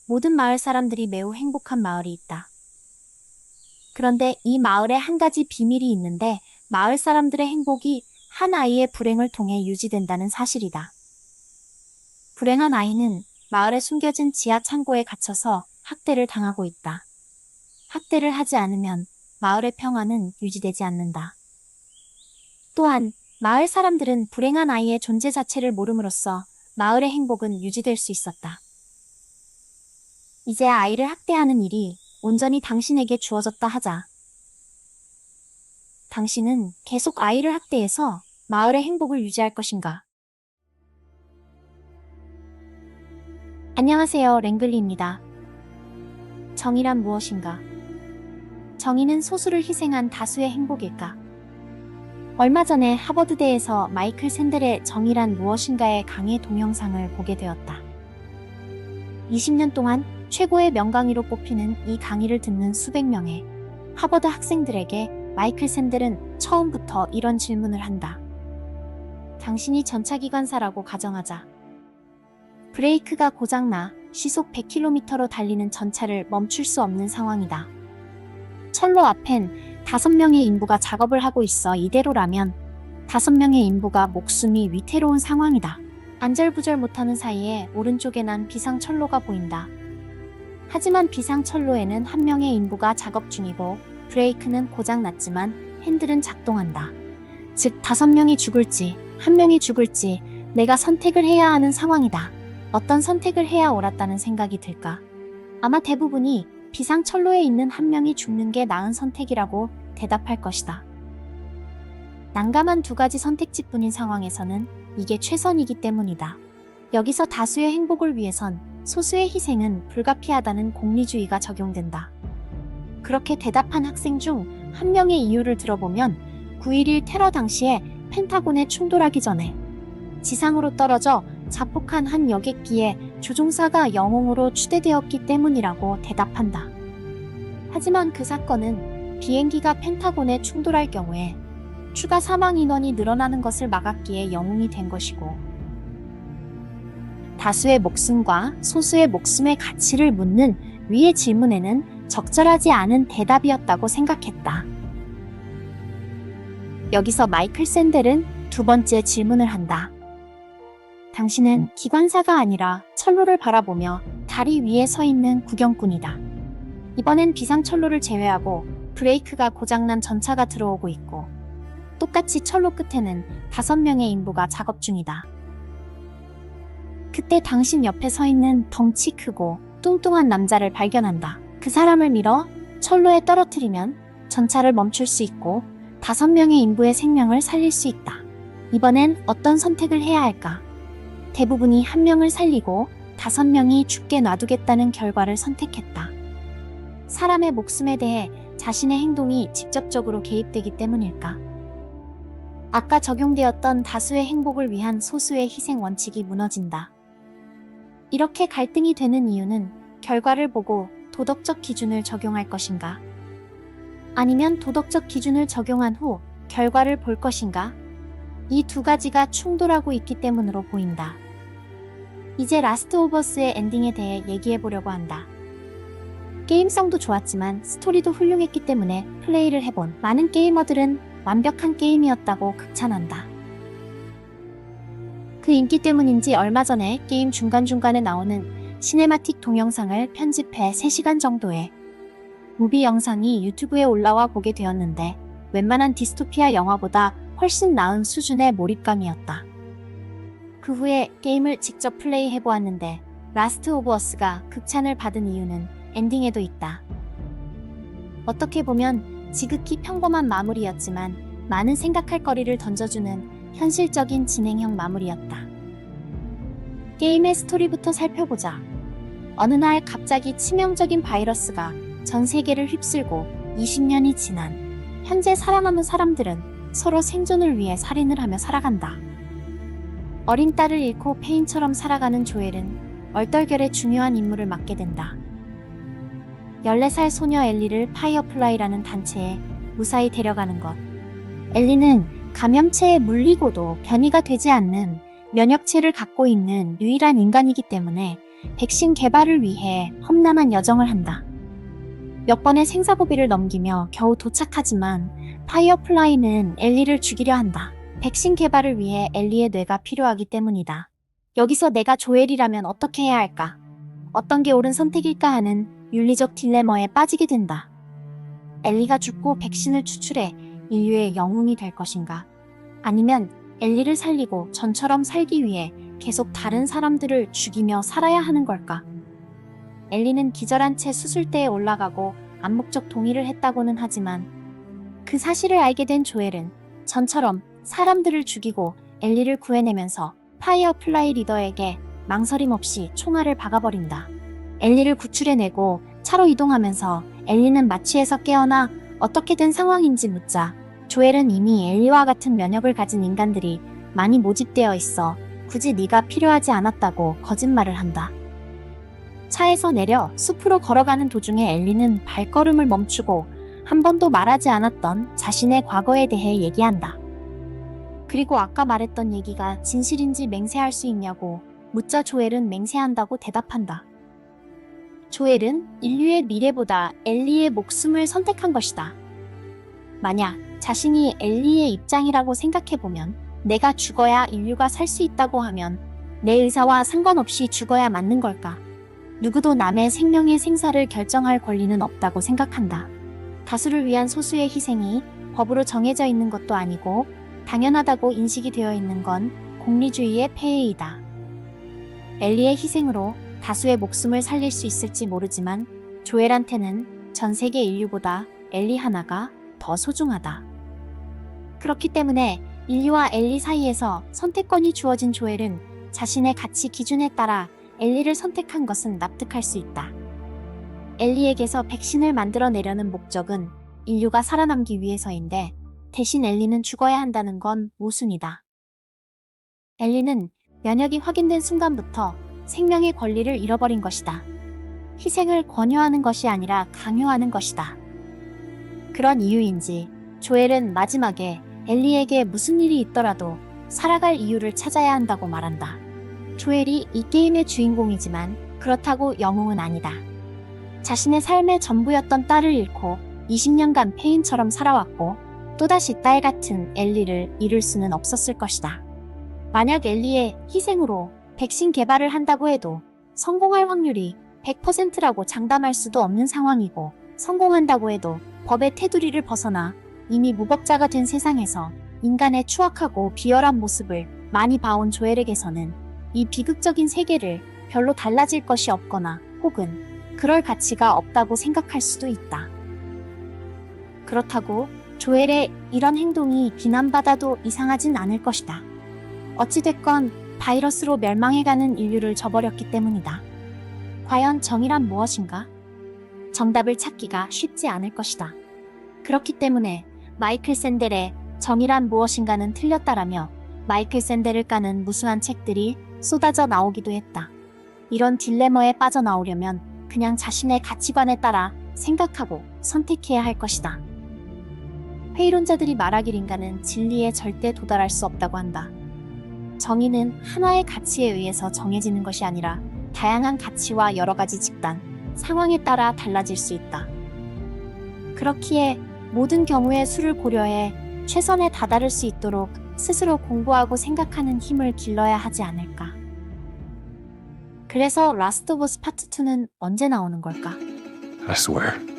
모든 마을 사람들이 매우 행복한 마을이 있다. 그런데 이 마을에 한 가지 비밀이 있는데 마을 사람들의 행복이 한 아이의 불행을 통해 유지된다는 사실이다. 불행한 아이는 마을에 숨겨진 지하 창고에 갇혀서 학대를 당하고 있다. 학대를 하지 않으면 마을의 평화는 유지되지 않는다. 또한 마을 사람들은 불행한 아이의 존재 자체를 모름으로써 마을의 행복은 유지될 수 있었다. 이제 아이를 학대하는 일이 온전히 당신에게 주어졌다 하자. 당신은 계속 아이를 학대해서 마을의 행복을 유지할 것인가? 안녕하세요, 랭글리입니다. 정의란 무엇인가? 정의는 소수를 희생한 다수의 행복일까? 얼마 전에 하버드대에서 마이클 샌델의 정의란 무엇인가의 강의 동영상을 보게 되었다. 20년 동안 최고의 명강의로 뽑히는 이 강의를 듣는 수백 명의 하버드 학생들에게 마이클 샌델은 처음부터 이런 질문을 한다. 당신이 전차기관사라고 가정하자. 브레이크가 고장나 시속 100km로 달리는 전차를 멈출 수 없는 상황이다. 철로 앞엔 5명의 인부가 작업을 하고 있어 이대로라면 5명의 인부가 목숨이 위태로운 상황이다. 안절부절 못하는 사이에 오른쪽에 난 비상철로가 보인다. 하지만 비상철로에는 한 명의 인부가 작업 중이고 브레이크는 고장났지만 핸들은 작동한다. 즉 5명이 죽을지 1명이 죽을지 내가 선택을 해야 하는 상황이다. 어떤 선택을 해야 옳았다는 생각이 들까? 아마 대부분이 비상철로에 있는 1명이 죽는 게 나은 선택이라고 대답할 것이다. 난감한 2가지 선택지뿐인 상황에서는 이게 최선이기 때문이다. 여기서 다수의 행복을 위해선 소수의 희생은 불가피하다는 공리주의가 적용된다. 그렇게 대답한 학생 중 1명의 이유를 들어보면 9.11 테러 당시에 펜타곤에 충돌하기 전에 지상으로 떨어져 자폭한 한 여객기에 조종사가 영웅으로 추대되었기 때문이라고 대답한다. 하지만 그 사건은 비행기가 펜타곤에 충돌할 경우에 추가 사망 인원이 늘어나는 것을 막았기에 영웅이 된 것이고 다수의 목숨과 소수의 목숨의 가치를 묻는 위의 질문에는 적절하지 않은 대답이었다고 생각했다. 여기서 마이클 샌델은 2번째 질문을 한다. 당신은 기관사가 아니라 철로를 바라보며 다리 위에 서 있는 구경꾼이다. 이번엔 비상철로를 제외하고 브레이크가 고장난 전차가 들어오고 있고 똑같이 철로 끝에는 5명의 인부가 작업 중이다. 그때 당신 옆에 서 있는 덩치 크고 뚱뚱한 남자를 발견한다. 그 사람을 밀어 철로에 떨어뜨리면 전차를 멈출 수 있고 5명의 인부의 생명을 살릴 수 있다. 이번엔 어떤 선택을 해야 할까? 대부분이 1명을 살리고 5명이 죽게 놔두겠다는 결과를 선택했다. 사람의 목숨에 대해 자신의 행동이 직접적으로 개입되기 때문일까? 아까 적용되었던 다수의 행복을 위한 소수의 희생 원칙이 무너진다. 이렇게 갈등이 되는 이유는 결과를 보고 도덕적 기준을 적용할 것인가? 아니면 도덕적 기준을 적용한 후 결과를 볼 것인가? 이 2가지가 충돌하고 있기 때문으로 보인다. 이제 라스트 오브 어스의 엔딩에 대해 얘기해 보려고 한다. 게임성도 좋았지만 스토리도 훌륭했기 때문에 플레이를 해본 많은 게이머들은 완벽한 게임이었다고 극찬한다. 그 인기 때문인지 얼마 전에 게임 중간중간에 나오는 시네마틱 동영상을 편집해 3시간 정도의 무비 영상이 유튜브에 올라와 보게 되었는데 웬만한 디스토피아 영화보다 훨씬 나은 수준의 몰입감이었다. 그 후에 게임을 직접 플레이해 보았는데 라스트 오브 어스가 극찬을 받은 이유는 엔딩에도 있다. 어떻게 보면 지극히 평범한 마무리였지만 많은 생각할 거리를 던져주는 현실적인 진행형 마무리였다. 게임의 스토리부터 살펴보자. 어느 날 갑자기 치명적인 바이러스가 전 세계를 휩쓸고 20년이 지난 현재 살아남은 사람들은 서로 생존을 위해 살인을 하며 살아간다. 어린 딸을 잃고 페인처럼 살아가는 조엘은 얼떨결에 중요한 임무를 맡게 된다. 14살 소녀 엘리를 파이어플라이라는 단체에 무사히 데려가는 것. 엘리는 감염체에 물리고도 변이가 되지 않는 면역체를 갖고 있는 유일한 인간이기 때문에 백신 개발을 위해 험난한 여정을 한다. 몇 번의 생사고비를 넘기며 겨우 도착하지만 파이어플라이는 엘리를 죽이려 한다. 백신 개발을 위해 엘리의 뇌가 필요하기 때문이다. 여기서 내가 조엘이라면 어떻게 해야 할까? 어떤 게 옳은 선택일까 하는 윤리적 딜레마에 빠지게 된다. 엘리가 죽고 백신을 추출해 인류의 영웅이 될 것인가? 아니면 엘리를 살리고 전처럼 살기 위해 계속 다른 사람들을 죽이며 살아야 하는 걸까? 엘리는 기절한 채 수술대에 올라가고 암묵적 동의를 했다고는 하지만 그 사실을 알게 된 조엘은 전처럼 사람들을 죽이고 엘리를 구해내면서 파이어플라이 리더에게 망설임 없이 총알을 박아버린다. 엘리를 구출해내고 차로 이동하면서 엘리는 마취에서 깨어나 어떻게 된 상황인지 묻자 조엘은 이미 엘리와 같은 면역을 가진 인간들이 많이 모집되어 있어 굳이 네가 필요하지 않았다고 거짓말을 한다. 차에서 내려 숲으로 걸어가는 도중에 엘리는 발걸음을 멈추고 한 번도 말하지 않았던 자신의 과거에 대해 얘기한다. 그리고 아까 말했던 얘기가 진실인지 맹세할 수 있냐고 묻자 조엘은 맹세한다고 대답한다. 조엘은 인류의 미래보다 엘리의 목숨을 선택한 것이다. 만약 자신이 엘리의 입장이라고 생각해보면 내가 죽어야 인류가 살 수 있다고 하면 내 의사와 상관없이 죽어야 맞는 걸까? 누구도 남의 생명의 생사를 결정할 권리는 없다고 생각한다. 다수를 위한 소수의 희생이 법으로 정해져 있는 것도 아니고 당연하다고 인식이 되어 있는 건 공리주의의 폐해이다. 엘리의 희생으로 다수의 목숨을 살릴 수 있을지 모르지만 조엘한테는 전 세계 인류보다 엘리 하나가 더 소중하다. 그렇기 때문에 인류와 엘리 사이에서 선택권이 주어진 조엘은 자신의 가치 기준에 따라 엘리를 선택한 것은 납득할 수 있다. 엘리에게서 백신을 만들어내려는 목적은 인류가 살아남기 위해서인데 대신 엘리는 죽어야 한다는 건 모순이다. 엘리는 면역이 확인된 순간부터 생명의 권리를 잃어버린 것이다. 희생을 권유하는 것이 아니라 강요하는 것이다. 그런 이유인지 조엘은 마지막에 엘리에게 무슨 일이 있더라도 살아갈 이유를 찾아야 한다고 말한다. 조엘이 이 게임의 주인공이지만 그렇다고 영웅은 아니다. 자신의 삶의 전부였던 딸을 잃고 20년간 폐인처럼 살아왔고 또다시 딸 같은 엘리를 잃을 수는 없었을 것이다. 만약 엘리의 희생으로 백신 개발을 한다고 해도 성공할 확률이 100%라고 장담할 수도 없는 상황이고 성공한다고 해도 법의 테두리를 벗어나 이미 무법자가 된 세상에서 인간의 추악하고 비열한 모습을 많이 봐온 조엘에게서는 이 비극적인 세계를 별로 달라질 것이 없거나 혹은 그럴 가치가 없다고 생각할 수도 있다. 그렇다고 조엘의 이런 행동이 비난받아도 이상하진 않을 것이다. 어찌됐건 바이러스로 멸망해가는 인류를 저버렸기 때문이다. 과연 정의란 무엇인가? 정답을 찾기가 쉽지 않을 것이다. 그렇기 때문에 마이클 샌델의 정의란 무엇인가는 틀렸다라며 마이클 샌델을 까는 무수한 책들이 쏟아져 나오기도 했다. 이런 딜레마에 빠져나오려면 그냥 자신의 가치관에 따라 생각하고 선택해야 할 것이다. 회의론자들이 말하길 인간은 진리에 절대 도달할 수 없다고 한다. 정의는 하나의 가치에 의해서 정해지는 것이 아니라 다양한 가치와 여러 가지 집단, 상황에 따라 달라질 수 있다. 그렇기에 모든 경우의 수를 고려해 최선에 다다를 수 있도록 스스로 공부하고 생각하는 힘을 길러야 하지 않을까. 그래서 라스트 오브 어스 파트 2는 언제 나오는 걸까? I swear.